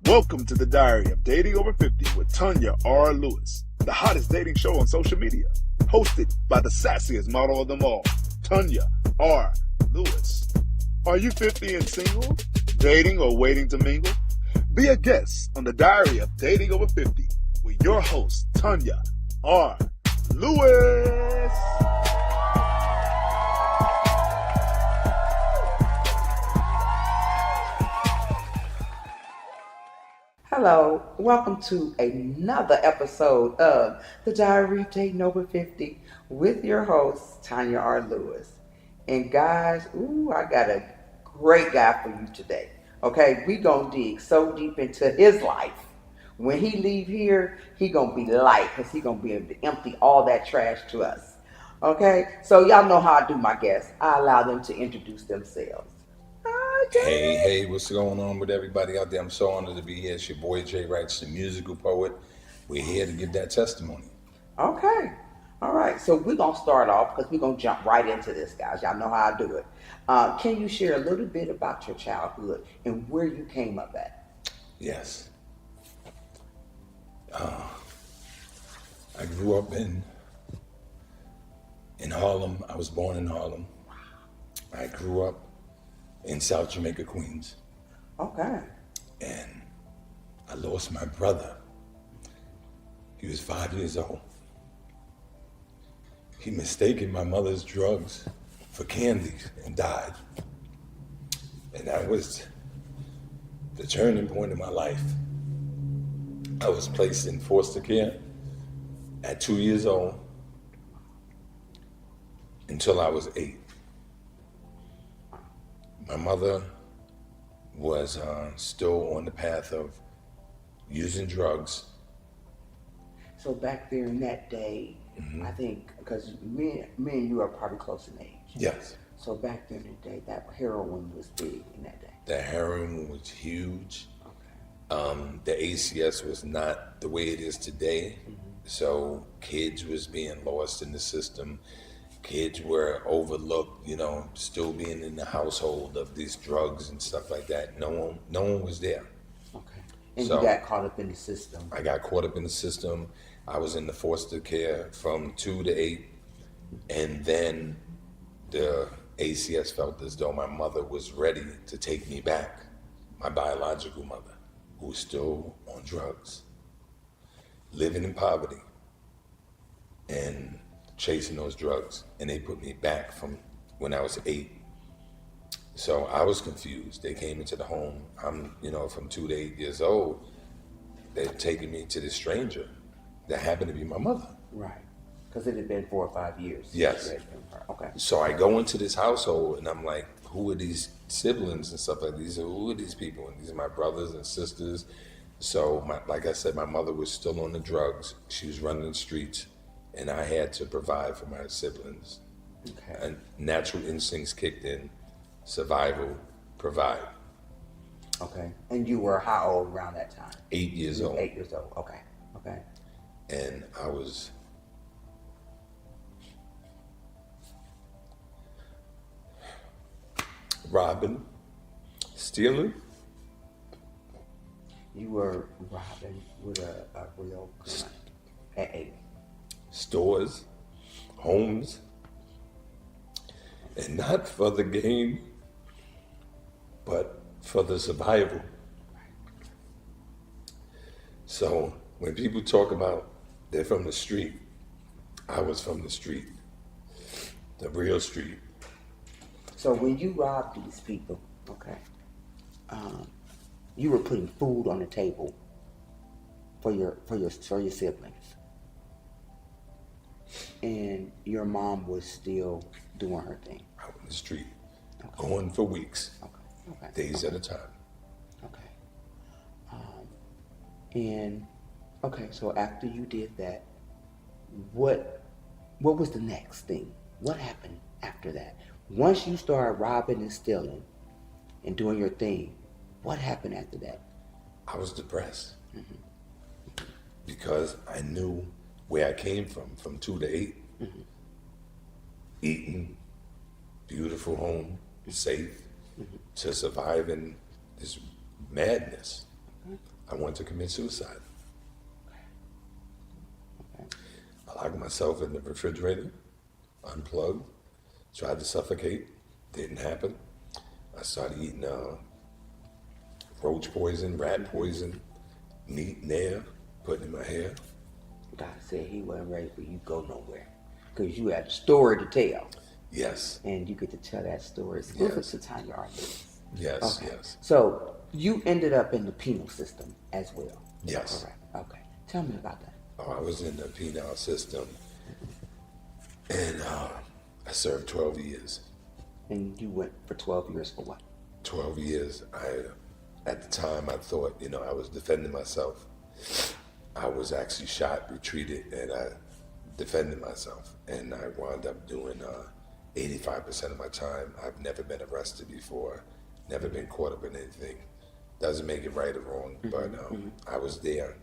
Welcome to the Diary of Dating Over 50 with Tanya R. Lewis, the hottest dating show on social media, hosted by the sassiest model of them all, Tanya R. Lewis. Are you 50 and single, dating or waiting to mingle? Be a guest on the Diary of Dating Over 50 with your host, Tanya R. Lewis. Hello, welcome to another episode of the Diary of Dating Over 50 with your host, Tanya R. Lewis. And guys, I got a great guy for you today. Okay, we gonna dig so deep into his life. When he leave here, he gonna be light because he gonna be able to empty all that trash to us. Okay, so y'all know how I do my guests. I allow them to introduce themselves. Hey, what's going on with everybody out there? I'm so honored to be here. It's your boy Jwritez, the musical poet. We're here to give that testimony. Okay. All right. So we're going to start off because we're going to jump right into this, guys. Y'all know how I do it. Can you share a little bit about your childhood and where you came up at? Yes. I grew up in Harlem. I was born in Harlem. I grew up in South Jamaica, Queens. Okay. And I lost my brother. He was 5 years old. He mistaken my mother's drugs for candy and died. And that was the turning point in my life. I was placed in foster care at 2 years old until I was 8. My mother was still on the path of using drugs. So back there in that day, I think, because me and you are probably close in age. Yes. So back there in the day, that heroin was big in that day. The heroin was huge. Okay. The ACS was not the way it is today. So kids was being lost in the system. Kids were overlooked, still being in the household of these drugs and stuff like that. No one was there. Okay. And So, you got caught up in the system. I got caught up in the system. I was in the foster care from 2 to 8. And then the ACS felt as though my mother was ready to take me back. My biological mother, who was still on drugs, living in poverty, and chasing those drugs. And they put me back from when I was 8. So I was confused. They came into the home. I'm, from 2 to 8 years old. They're taking me to this stranger that happened to be my mother. Right. Because it had been 4 or 5 years. Yes. Okay. So I go into this household and I'm like, who are these siblings and stuff like these? Who are these people? And these are my brothers and sisters. So like I said, my mother was still on the drugs. She was running the streets. And I had to provide for my siblings. Okay. And natural instincts kicked in. Survival, provide. Okay. And you were how old around that time? 8 years old. 8 years old. Okay. Okay. And I was robbing, stealing. You were robbing with a real gun at 8. Stores, homes, and not for the gain, but for the survival. So when people talk about they're from the street, I was from the street, the real street. So when you robbed these people, okay, you were putting food on the table for your siblings. And your mom was still doing her thing. Out in the street, going for weeks, days at a time. Okay. So after you did that, what was the next thing? What happened after that? Once you started robbing and stealing and doing your thing, what happened after that? I was depressed because I knew where I came from 2 to 8. Eating, beautiful home, safe, to survive in this madness. I wanted to commit suicide. Okay. I locked myself in the refrigerator, unplugged, tried to suffocate, didn't happen. I started eating roach poison, rat poison, meat and air, putting in my hair. God said he wasn't ready for you to go nowhere because you had a story to tell. Yes, And you get to tell that story exclusive Yes. to Tanya Arlene. yes, Okay. yes, So you ended up in the penal system as well. Is that yes. correct? Okay. Tell me about that. Oh, I was in the penal system, and I served 12 years. And you went for 12 years for what? 12 years. At the time, I thought, I was defending myself. I was actually shot, retreated, and I defended myself. And I wound up doing 85% of my time. I've never been arrested before, never been caught up in anything. Doesn't make it right or wrong, but I was there.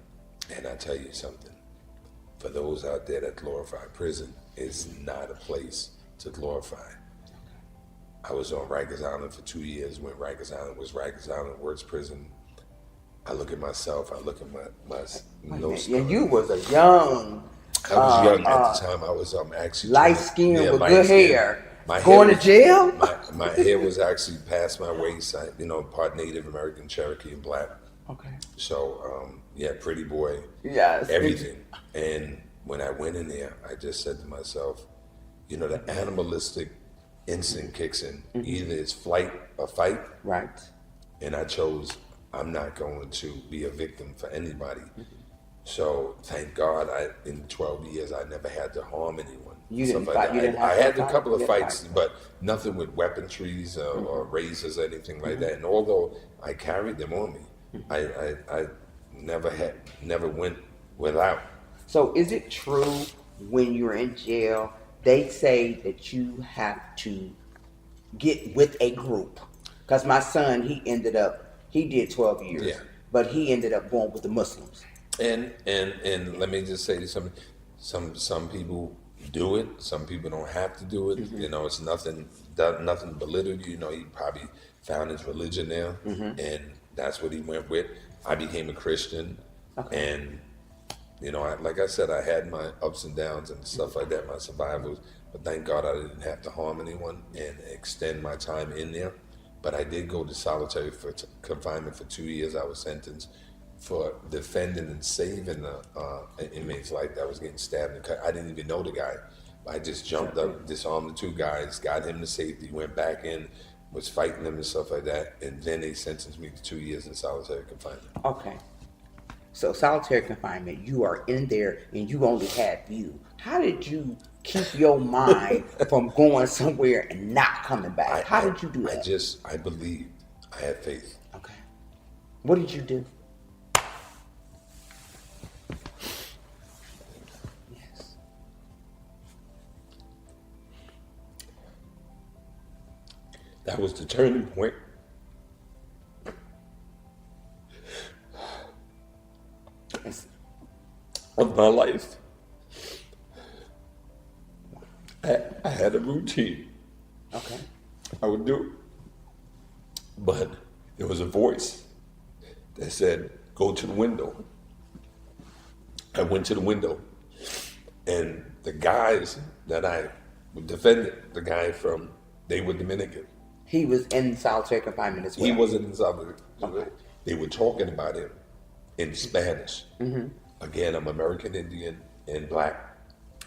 And I tell you something, for those out there that glorify prison, it's not a place to glorify. I was on Rikers Island for 2 years when Rikers Island was Rikers Island, worst prison. I look at myself, I look at my nose. Yeah, you was a young, I was young at the time. I was actually light skin with light good skin. hair. My Going hair to jail? My hair was actually past my waist. Part Native American, Cherokee, and black. Okay. So pretty boy. Yes. Everything. And when I went in there, I just said to myself, the animalistic instinct kicks in. Either it's flight or fight. Right. And I chose, I'm not going to be a victim for anybody. So thank God, in 12 years, I never had to harm anyone. You didn't Stuff fight. You didn't have I to had fight? a couple of You didn't fights, fight. but nothing with weaponries or razors or anything like that. And although I carried them on me, I never went without. So is it true when you're in jail, they say that you have to get with a group? Because my son, he did 12 years, Yeah. but he ended up going with the Muslims. And let me just say something. Some people do it. Some people don't have to do it. It's nothing to belittle you. He probably found his religion there, and that's what he went with. I became a Christian, and like I said, I had my ups and downs and stuff like that, my survivals. But thank God I didn't have to harm anyone and extend my time in there. But I did go to solitary confinement for 2 years. I was sentenced for defending and saving an inmate's life that was getting stabbed and cut. I didn't even know the guy. I just jumped up, disarmed the two guys, got him to safety, went back in, was fighting them and stuff like that, and then they sentenced me to 2 years in solitary confinement. Okay. So solitary confinement, you are in there and you only have you. How did you keep your mind from going somewhere and not coming back? How did you do that? I believed. I had faith. Okay. What did you do? Yes. That was the turning point. Yes. Of my life. I had a routine. Okay. I would do. But there was a voice that said, go to the window. I went to the window, and the guys that I defended, the guy they were Dominican. He was in solitary confinement as well. He wasn't in solitary. Okay. They were talking about him in Spanish. Again, I'm American Indian and black.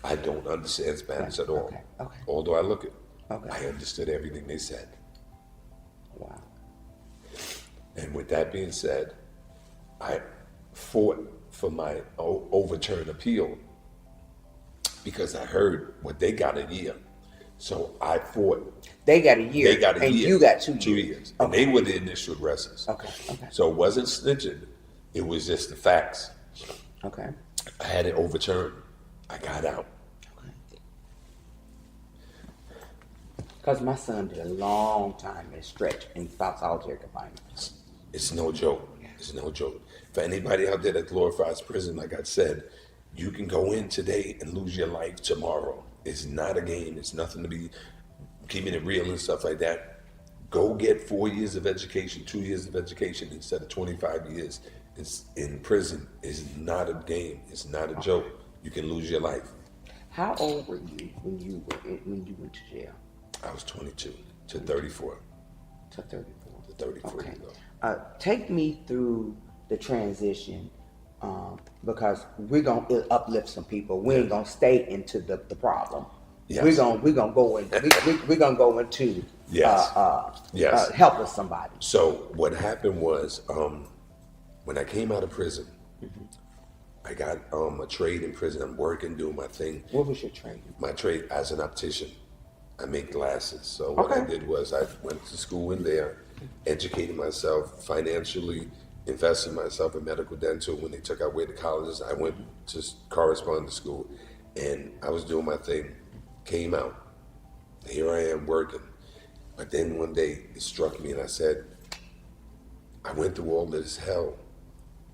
I don't understand Spanish at all. Okay. Although I look it, Okay. I understood everything they said. Wow. And with that being said, I fought for my overturned appeal because I heard what they got a year. So I fought. They got a year. They got a and year. you got 2 years. 2 years. Okay. And they were the initial aggressors. Okay. So it wasn't snitching. It was just the facts. Okay. I had it overturned. I got out. Because my son did a long time in a stretch in solitary confinement. It's no joke. It's no joke. For anybody out there that glorifies prison, like I said, you can go in today and lose your life tomorrow. It's not a game. It's nothing to be keeping it real and stuff like that. Go get 4 years of education, 2 years of education instead of 25 years, It's in prison. It's not a game. It's not a joke. You can lose your life. How old were you when you went to jail? I was 22 to 34. To 34. To 34 Okay. years old. Take me through the transition, because we're gonna uplift some people. We ain't gonna stay into the problem. Yes. We're gonna go in. We're gonna go into Yes. Yes. helping somebody. So what happened was, when I came out of prison, I got a trade in prison. I'm working, doing my thing. What was your training? My trade as an optician. I make glasses. So what I did was I went to school in there, educated myself financially, invested myself in medical dental. When they took away the colleges, I went to correspondence school, and I was doing my thing. Came out. Here I am working. But then one day it struck me, and I said, I went through all this hell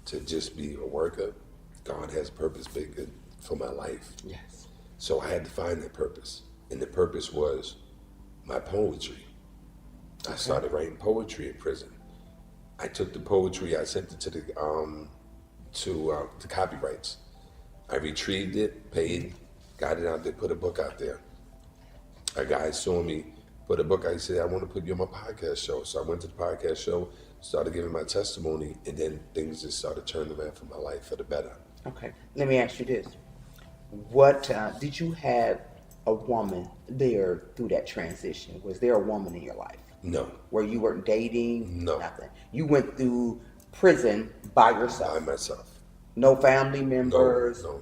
to just be a worker. God has purpose bigger for my life. Yes. So I had to find that purpose. And the purpose was my poetry. I started writing poetry in prison. I took the poetry, I sent it to the copyrights. I retrieved it, paid, got it out there, put a book out there. A guy saw me, put a book out, he said, I want to put you on my podcast show. So I went to the podcast show, started giving my testimony, and then things just started turning around for my life for the better. Okay. Let me ask you this. What did you have a woman there through that transition? Was there a woman in your life? No. Where you weren't dating? No. Nothing. You went through prison by yourself? By myself. No family members? No.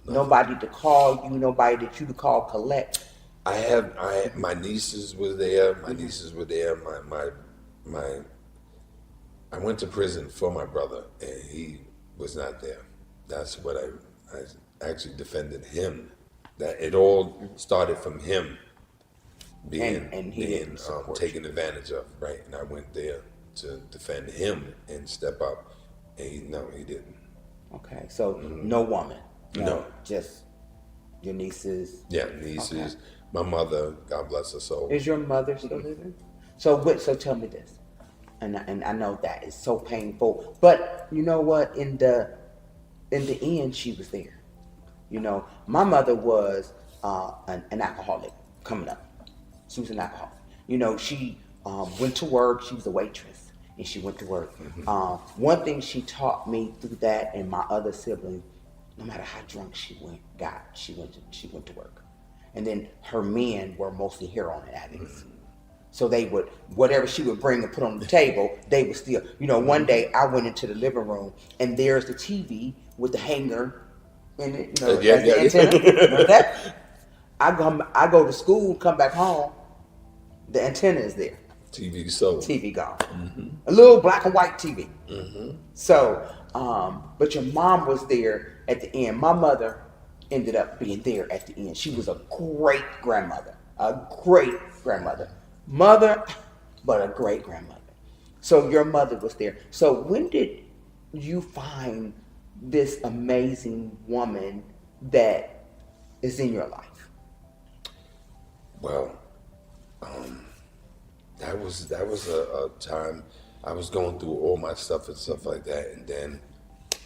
Nobody to call you? Nobody that you to call collect? My nieces were there. I went to prison for my brother, and he was not there. That's what I actually defended him. That it all started from him being taken advantage of, right? And I went there to defend him and step up, and he didn't. Okay, so no woman. No. Just your nieces. Yeah, nieces. Okay. My mother, God bless her soul. Is your mother still living? So tell me this, and I know that is so painful, but you know what? In the end, she was there. You know, my mother was an alcoholic coming up. She was an alcoholic. You know, she went to work. She was a waitress, and she went to work. One thing she taught me through that, and my other sibling, no matter how drunk she went to work. And then her men were mostly heroin addicts. So they would, whatever she would bring and put on the table, they would still, you know, one day I went into the living room and there's the TV with the hanger in it, you know, the antenna. Remember that? I go to school, come back home, the antenna is there. TV sold. TV gone. A little black and white TV. So, but your mom was there at the end. My mother ended up being there at the end. She was a great grandmother. Mother, but a great grandmother. So your mother was there. So when did you find this amazing woman that is in your life? Well, that was a time I was going through all my stuff and stuff like that, and then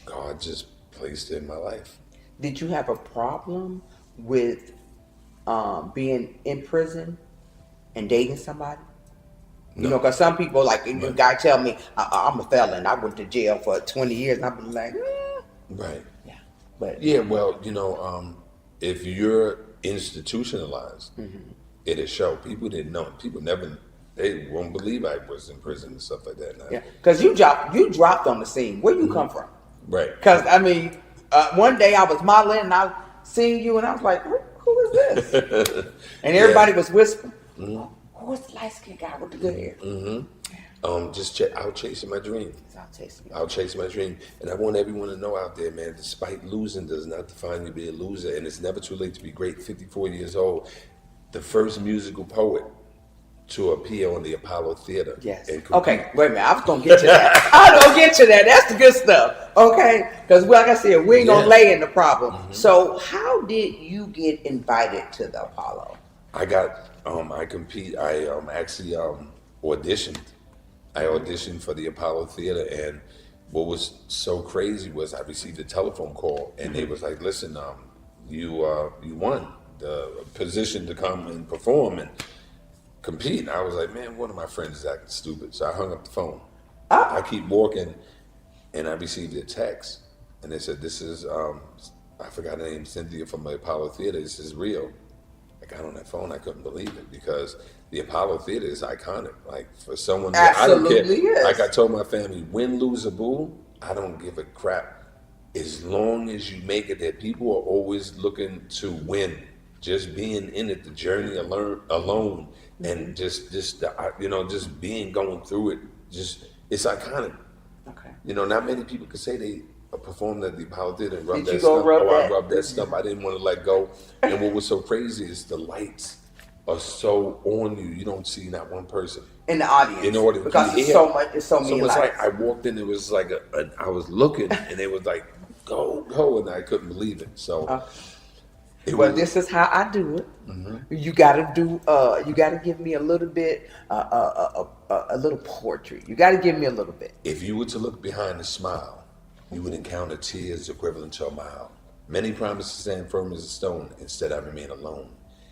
God just placed it in my life. Did you have a problem with being in prison and dating somebody? No. You know, because some people, like, the guy tell me, I'm a felon. I went to jail for 20 years, and I'm like, Right. Yeah. But yeah, well, you know, if you're institutionalized, it'll show. People didn't know. People they won't believe I was in prison and stuff like that. Yeah, because you dropped on the scene. Where you come from? Right. Because, I mean, one day I was modeling, and I seen you, and I was like, who is this? And everybody was whispering, who's the light-skinned guy with the good hair? Out chasing my dream. Out chasing my dream. And I want everyone to know out there, man, despite losing does not define you to be a loser, and it's never too late to be great. 54 years old, the first musical poet to appear on the Apollo Theater. Yes. Okay, wait a minute. I was going to get to that. I was going to get to that. That's the good stuff. Okay? Because, like I said, we ain't going to lay in the problem. So how did you get invited to the Apollo? I actually auditioned. I auditioned for the Apollo Theater, and what was so crazy was I received a telephone call and they was like, listen, you won the position to come and perform and compete. And I was like, man, one of my friends is acting stupid. So I hung up the phone. I keep walking and I received a text and they said, this is, I forgot the name, Cynthia from the Apollo Theater. This is real. I got on that phone, I couldn't believe it because the Apollo Theater is iconic. Like for someone that I don't care. Is. Like I told my family, win, lose, or boo, I don't give a crap. As long as you make it, that people are always looking to win. Just being in it, the journey alone, and just being going through it, it's iconic. Okay. Not many people could say they performed at the Apollo Theater and rubbed Did that you go stuff. rub that? I rubbed that stuff. I didn't want to let go. And what was so crazy is the lights are so on you. You don't see not one person in the audience. Because it's so much. It's so many lights. Like I walked in. It was like I was looking, and it was like go, and I couldn't believe it. So. This is how I do it. You gotta do. You gotta give me a little bit, a little poetry. You gotta give me a little bit. If you were to look behind the smile, you would encounter tears equivalent to a mile. Many promises stand firm as a stone. Instead, I remain alone.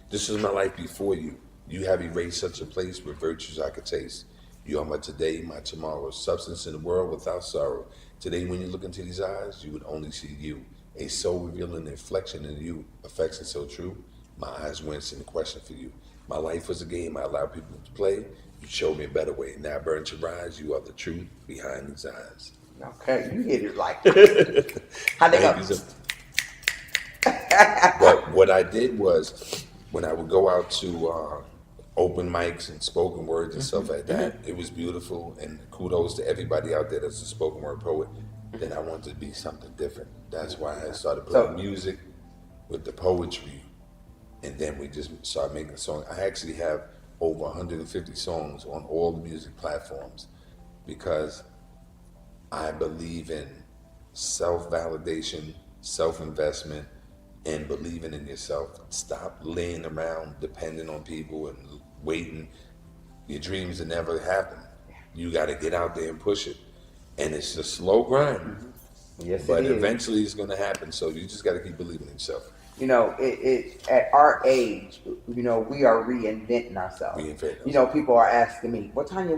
This was my life before you. You have erased such a place where virtues I could taste. You are my today, my tomorrow, substance in the world without sorrow. Today, when you look into these eyes, you would only see you. A soul revealing inflection in you, affection so true. My eyes wince in the question for you. My life was a game I allowed people to play. You showed me a better way. Now I burn to rise. You are the truth behind these eyes. Okay, you hit it like how they go. But what I did was, when I would go out to open mics and spoken words and stuff like that, it was beautiful. And kudos to everybody out there that's a spoken word poet. Then I wanted to be something different. That's why I started putting music with the poetry, and then we just started making a song. I actually have over 150 songs on all the music platforms because I believe in self-validation, self-investment, and believing in yourself. Stop laying around depending on people and waiting. Your dreams will never happen. You got to get out there and push it. And it's a slow grind. Yes, but eventually it's going to happen. So you just got to keep believing in yourself. It at our age, we are reinventing ourselves. People are asking me, what time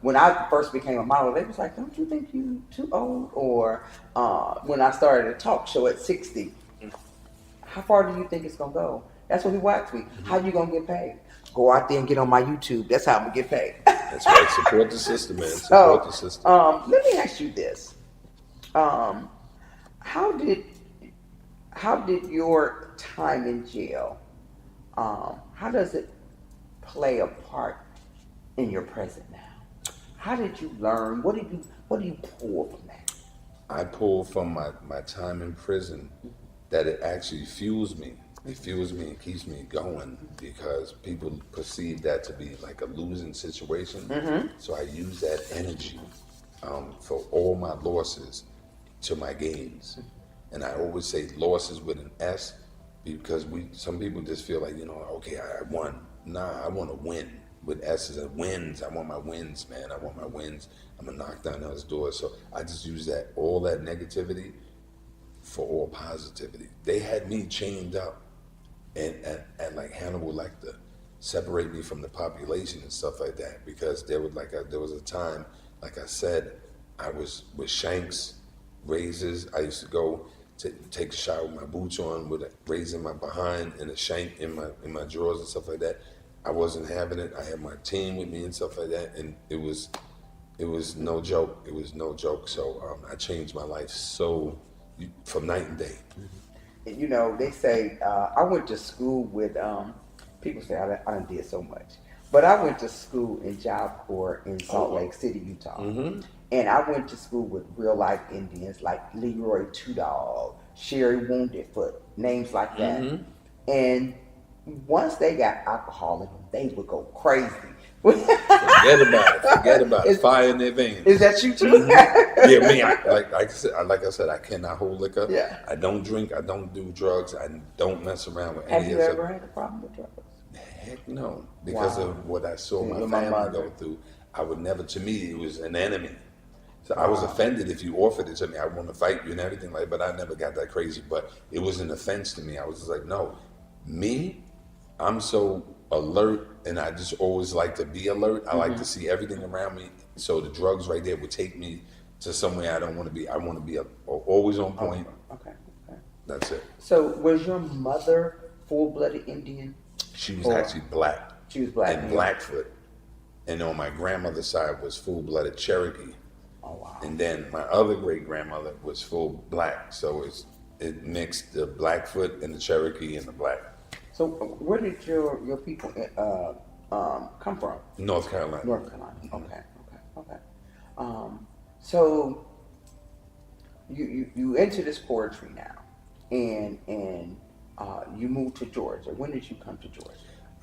when I first became a model, they was like, don't you think you too old? Or when I started a talk show at 60, how far do you think it's going to go? That's what people ask me. How you going to get paid? Go out there and get on my YouTube. That's how I'm going to get paid. That's right. Support the system, man. Support the system. Let me ask you this. How did your time in jail, how does it play a part in your present now? How did you learn? What do you pull from that? I pull from my time in prison that it actually fuels me. It fuels me and keeps me going because people perceive that to be like a losing situation. So I use that energy for all my losses to my gains. And I always say losses with an S because some people just feel like, okay, I won. Nah, I want to win with S's and wins. I want my wins, man. I want my wins. I'm going to knock down those doors. So I just use all that negativity for all positivity. They had me chained up and like Hannibal liked to separate me from the population and stuff like that because there was a time, like I said, I was with shanks, razors. I used to go to take a shower with my boots on with a razor in my behind and a shank in my drawers and stuff like that. I wasn't having it. I had my team with me and stuff like that, and it was no joke. It was no joke. So I changed my life from night and day. They say, I went to school with, people say I done did so much, but I went to school in Job Corps in Salt Lake City, Utah. And I went to school with real life Indians like Leroy Two Dog, Sherry Wounded Foot, names like that. And once they got alcohol in them, they would go crazy. Forget about it. Fire in their veins. Is that you too? Yeah, me. Like I said, I cannot hold liquor. Yeah. I don't drink. I don't do drugs. I don't mess around with any of that. Have you ever had a problem with drugs? Heck no. Because of what I saw my family go through. I would never. To me, it was an enemy. So I was offended if you offered it to me. I want to fight you and everything like, but I never got that crazy. But it was an offense to me. I was just like, no, me, I'm so alert, and I just always like to be alert. I like to see everything around me. So the drugs right there would take me to somewhere I don't want to be. I want to be always on point. Okay. That's it. So was your mother full-blooded Indian? She was actually black. She was black. And Blackfoot. And on my grandmother's side was full-blooded Cherokee. Oh, wow. And then my other great-grandmother was full black. So it mixed the Blackfoot and the Cherokee and the black. So where did your people come from? North Carolina. North Carolina. Okay. So you enter this poetry now, and you moved to Georgia. When did you come to Georgia?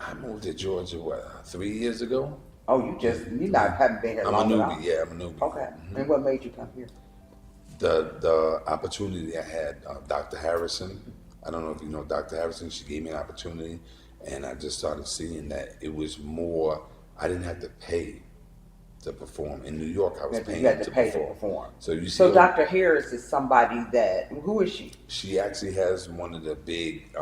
I moved to Georgia, 3 years ago? Oh, you haven't been here long enough? I'm a newbie. Okay. And what made you come here? The opportunity I had, Dr. Harrison, I don't know if you know Dr. Harrison, she gave me an opportunity, and I just started seeing that it was more, I didn't have to pay to perform. In New York, I was paying to perform. So Dr. Harris is somebody who is she? She actually has one of the big,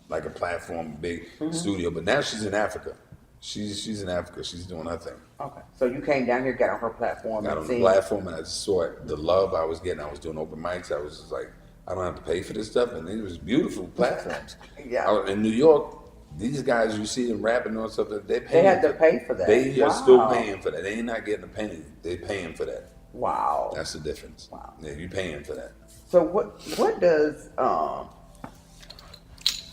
like a platform, big studio, but now she's in Africa. She's in Africa. She's doing her thing. Okay. So you came down here, got on her platform. Got on the platform, and I just saw it. The love I was getting. I was doing open mics. I was just like, I don't have to pay for this stuff, and it was beautiful platforms. Yeah. In New York, these guys you see them rapping on stuff, they had to pay for that. They are still paying for that. They ain't not getting a penny. They paying for that. Wow. That's the difference. Wow. Yeah, you paying for that. So what does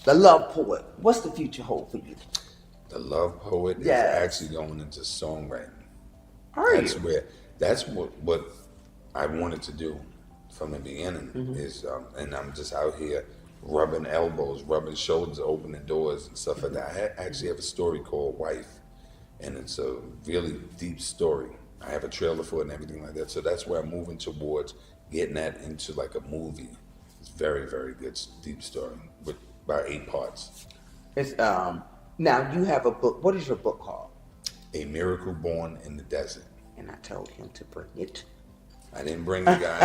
the love poet? What's the future hold for you? The love poet is actually going into songwriting. That's what I wanted to do from the beginning. Is and I'm just out here rubbing elbows, rubbing shoulders, opening doors and stuff like that. I actually have a story called Wife, and it's a really deep story. I have a trailer for it and everything like that. So that's where I'm moving towards, getting that into like a movie. It's very, very good, deep story with about 8 parts. It's now you have a book. What is your book called? A Miracle Born in the Desert. And I told him to bring it. I didn't bring the guy.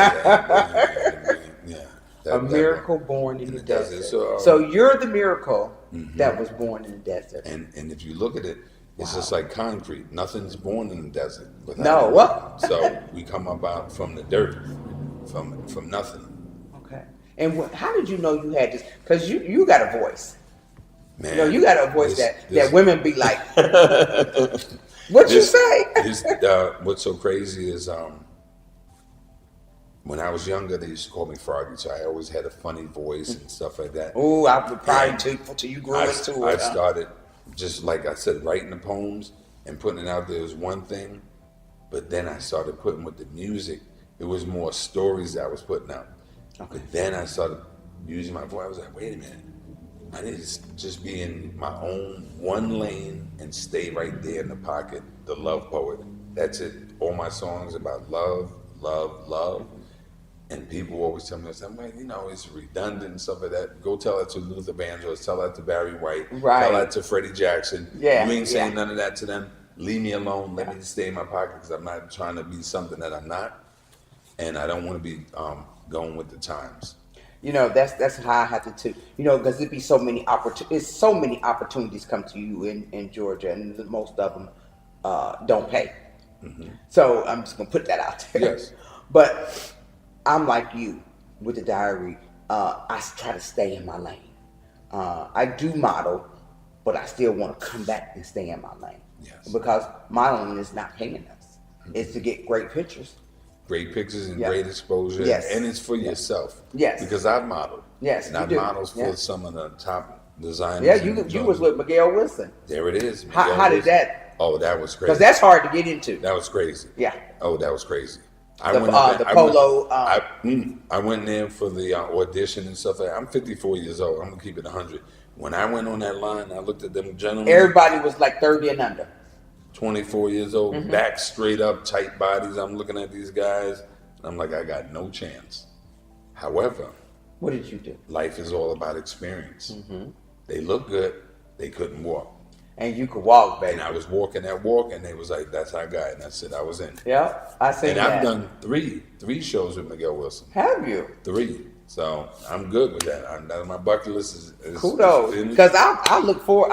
A miracle born in the desert. So you're the miracle that was born in the desert. And if you look at it, it's just like concrete. Nothing's born in the desert. So we come about from the dirt, from nothing. Okay. And how did you know you had this? Because you got a voice. Man, you got a voice that women be like, what you say? What's so crazy is when I was younger, they used to call me Froggy, so I always had a funny voice and stuff like that. Oh, I would probably till you grew into it. I started, just like I said, writing the poems and putting it out there was one thing, but then I started putting with the music. It was more stories that I was putting out. Okay. But then I started using my voice. I was like, wait a minute. I need to just be in my own one lane and stay right there in the pocket, the love poet. That's it. All my songs about love, love, love. And people always tell me, it's redundant and stuff like that. Go tell that to Luther Vandross, tell that to Barry White, tell that to Freddie Jackson. Yeah, you ain't saying none of that to them. Leave me alone. Let me just stay in my pocket because I'm not trying to be something that I'm not. And I don't want to be going with the times. That's how I have to because there'd be so many opportunities come to you in Georgia, and most of them don't pay. So I'm just gonna put that out there. Yes. But I'm like you with the diary. I try to stay in my lane. I do model, but I still want to come back and stay in my lane. Yes. Because modeling is not paying us. It's to get great pictures. Great pictures and great exposure. Yes. And it's for yourself. Yes. Because I've modeled. Yes. And I've modeled for some of the top designers. Yeah, you was with Miguel Wilson. There it is. How did that? Oh, that was crazy. Because that's hard to get into. That was crazy. Yeah. Oh, that was crazy. I went there for the audition and stuff like that. I'm 54 years old. I'm going to keep it 100. When I went on that line, I looked at them gentlemen. Everybody was like 30 and under. 24 years old, back straight up, tight bodies. I'm looking at these guys, and I'm like, I got no chance. However, what did you do? Life is all about experience. They look good, they couldn't walk. And you could walk, baby. And I was walking that walk, and they was like, "That's our guy," and that's it. I was in. Yep, I seen And that. I've done three shows with Miguel Wilson. Have you? 3. So I'm good with that. That's my bucket list is Kudos, because I look for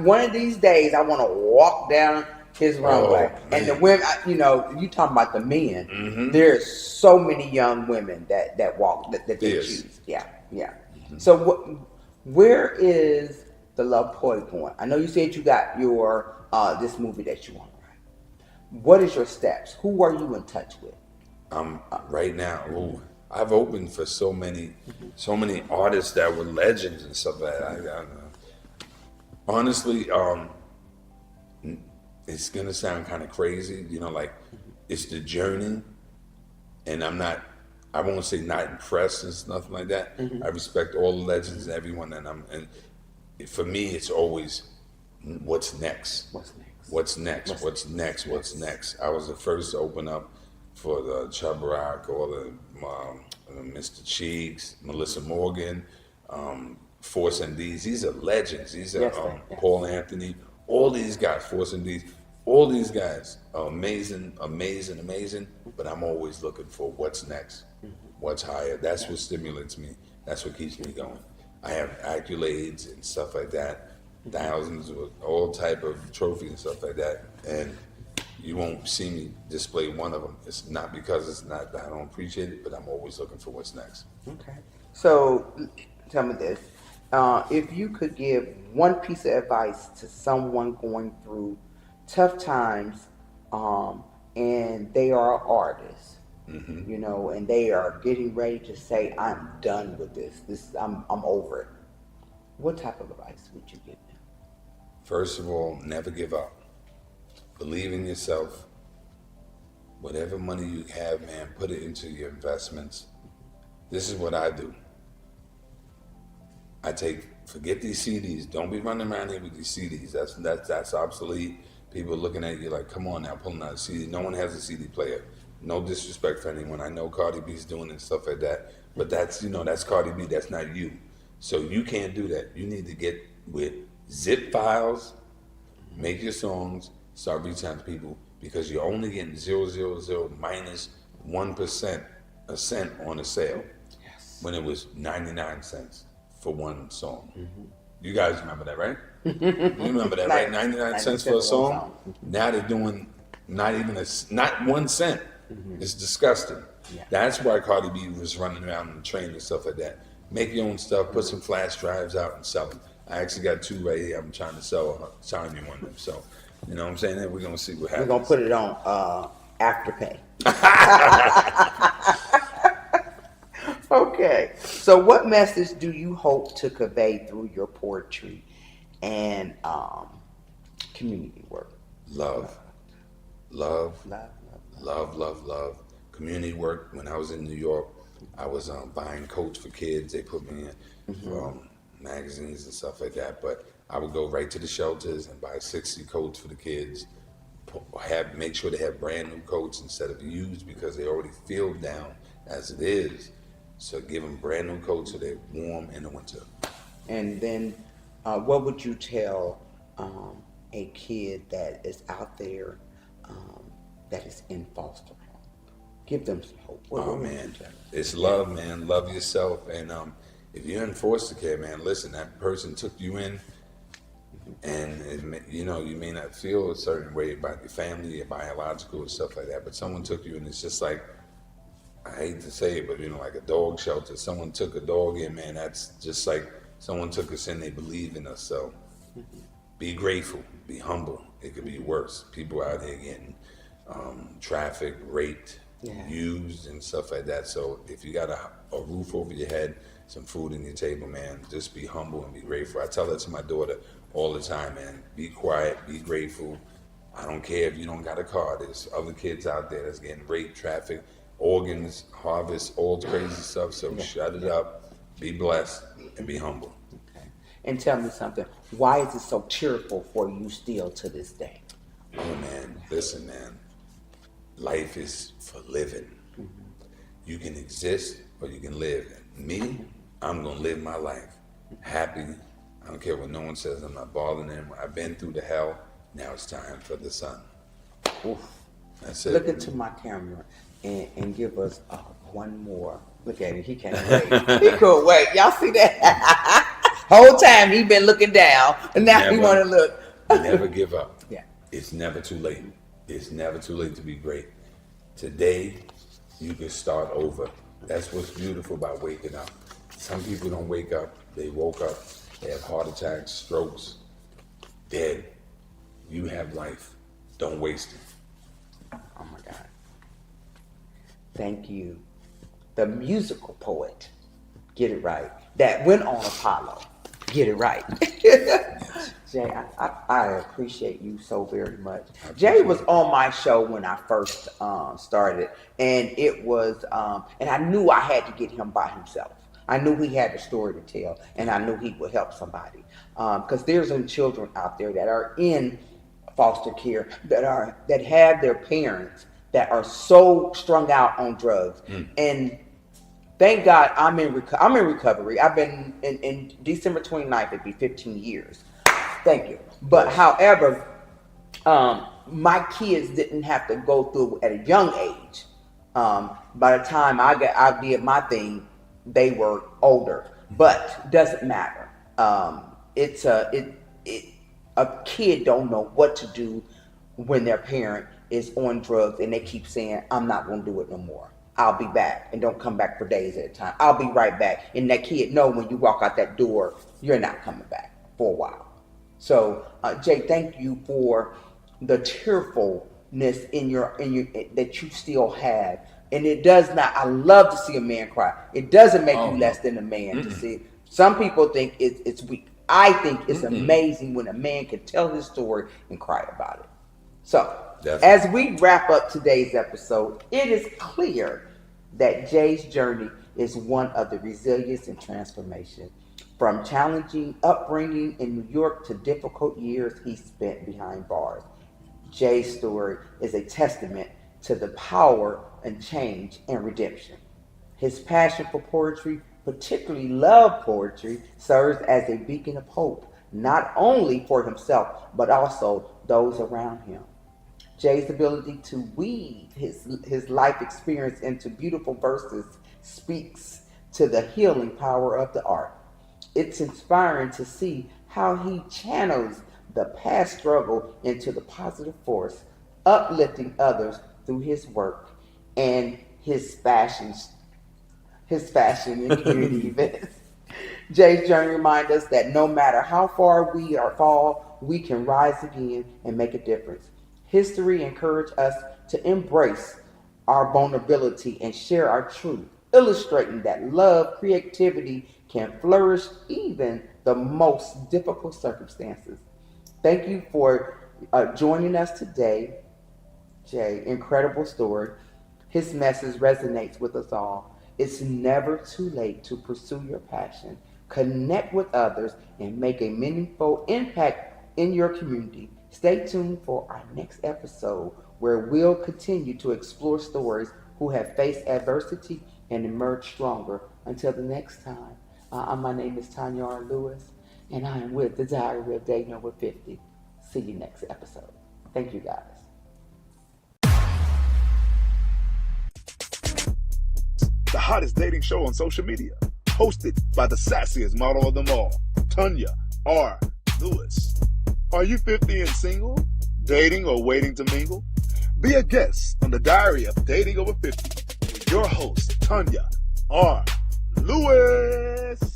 one of these days I want to walk down his runway. And the women, you talking about the men. Mm-hmm. There's so many young women that walk that they choose. Yeah. Mm-hmm. So where is the Love Poet going? I know you said you got your this movie that you want to write. What is your steps? Who are you in touch with? Right now. Ooh, I've opened for so many artists that were legends and stuff like that. Honestly, it's gonna sound kind of crazy, like it's the journey, and I won't say not impressed and nothing like that. I respect all the legends and everyone, and for me, it's always what's next. What's next? I was the first to open up for the Chabarak, or the Mr. Cheeks, Melissa Morgan, Force and D's. These are legends. These are Paul Anthony. All these guys, Force and D's. All these guys are amazing. But I'm always looking for what's next, what's higher. That's what stimulates me. That's what keeps me going. I have accolades and stuff like that, thousands of all type of trophies and stuff like that, and you won't see me display one of them. It's not because it's not that I don't appreciate it, but I'm always looking for what's next. Okay. So tell me this. If you could give one piece of advice to someone going through tough times, and they are artists, and they are getting ready to say, I'm done with this. I'm over it. What type of advice would you give them? First of all, never give up. Believe in yourself. Whatever money you have, man, put it into your investments. This is what I do. Forget these CDs. Don't be running around here with these CDs. That's obsolete. People looking at you like, come on now, pulling out a CD. No one has a CD player. No disrespect for anyone. I know Cardi B's doing it and stuff like that. But that's Cardi B. That's not you. So you can't do that. You need to get with zip files, make your songs, start reaching out to people, because you're only getting 0.000 minus 1% a cent on a sale. Yes. When it was 99 cents for one song. You guys remember that, right? You remember that, right? 99 cents for a song. Now they're doing not 1 cent. It's disgusting. Yeah. That's why Cardi B was running around on the train and stuff like that. Make your own stuff, put some flash drives out and sell them. I actually got 2 right here. I'm trying to sell sign me one of them. So, you know what I'm saying? We're going to see what happens. We're going to put it on Afterpay. Okay. So what message do you hope to convey through your poetry and community work? Love. Community work. When I was in New York, I was buying coats for kids. They put me in magazines and stuff like that. But I would go right to the shelters and buy 60 coats for the kids. Make sure they have brand new coats instead of used, because they already feel down as it is. So give them brand new coats so they're warm in the winter. And then what would you tell a kid that is out there that is in foster home? Give them some hope. What man, it's love, man. Love yourself. And if you're in foster care, man, listen, that person took you in, and you may not feel a certain way about your family, your biological and stuff like that, but someone took you in. It's just like, I hate to say it, but like a dog shelter. Someone took a dog in, man. That's just like someone took us in. They believe in us. So be grateful, be humble. It could be worse. People out here getting trafficked, raped, used, and stuff like that. So if you got a roof over your head, some food on your table, man, just be humble and be grateful. I tell that to my daughter all the time, man. Be quiet, be grateful. I don't care if you don't got a car. There's other kids out there that's getting raped, trafficked, organs, harvest, all crazy stuff. So shut it up, be blessed, and be humble. Okay. And tell me something. Why is it so cheerful for you still to this day? Oh man, listen, man. Life is for living. You can exist or you can live. Me, I'm gonna live my life happy. I don't care what no one says. I'm not bothering them. I've been through the hell. Now it's time for the sun. Oof. That's it. Look into my camera and give us one more. Look at him. He can't wait. He couldn't wait. Y'all see that? Whole time he been looking down, and now he want to look. Never give up. Yeah. It's never too late. It's never too late to be great. Today, you can start over. That's what's beautiful about waking up. Some people don't wake up. They woke up. They have heart attacks, strokes, dead. You have life. Don't waste it. Oh my God. Thank you. The musical poet. Get it right. That went on Apollo. Get it right. Jay, I appreciate you so very much. Jay was on my show when I first started, and it was, and I knew I had to get him by himself. I knew he had a story to tell, and I knew he would help somebody. Because there's some children out there that are in foster care that have their parents that are so strung out on drugs, and thank God I'm in recovery. I've been in December 29th, it'd be 15 years. Thank you. But however, my kids didn't have to go through at a young age. By the time I did my thing, they were older. But doesn't matter. A kid don't know what to do when their parent is on drugs and they keep saying, I'm not going to do it no more. I'll be back, and don't come back for days at a time. I'll be right back. And that kid know when you walk out that door, you're not coming back for a while. So, Jay, thank you for the tearfulness in your that you still have. And it does not. I love to see a man cry. It doesn't make you less than a man to see. Some people think it's weak. I think it's amazing when a man can tell his story and cry about it. So, as we wrap up today's episode, it is clear that Jay's journey is one of the resilience and transformation. From challenging upbringing in New York to difficult years he spent behind bars, Jay's story is a testament to the power and change and redemption. His passion for poetry, particularly love poetry, serves as a beacon of hope, not only for himself, but also those around him. Jay's ability to weave his life experience into beautiful verses speaks to the healing power of the art. It's inspiring to see how he channels the past struggle into the positive force, uplifting others through his work and his fashion and community events. Jay's journey reminds us that no matter how far we fall, we can rise again and make a difference. History encourages us to embrace our vulnerability and share our truth, illustrating that love, creativity can flourish even the most difficult circumstances. Thank you for joining us today, Jay. Incredible story. His message resonates with us all. It's never too late to pursue your passion, connect with others, and make a meaningful impact in your community. Stay tuned for our next episode, where we'll continue to explore stories who have faced adversity and emerged stronger. Until the next time, my name is Tanya R. Lewis, and I am with the Diary of Day Number 50. See you next episode. Thank you, guys. The hottest dating show on social media, hosted by the sassiest model of them all, Tanya R. Lewis. Are you 50 and single, dating, or waiting to mingle? Be a guest on the Diary of Dating Over 50 with your host, Tanya R. Lewis.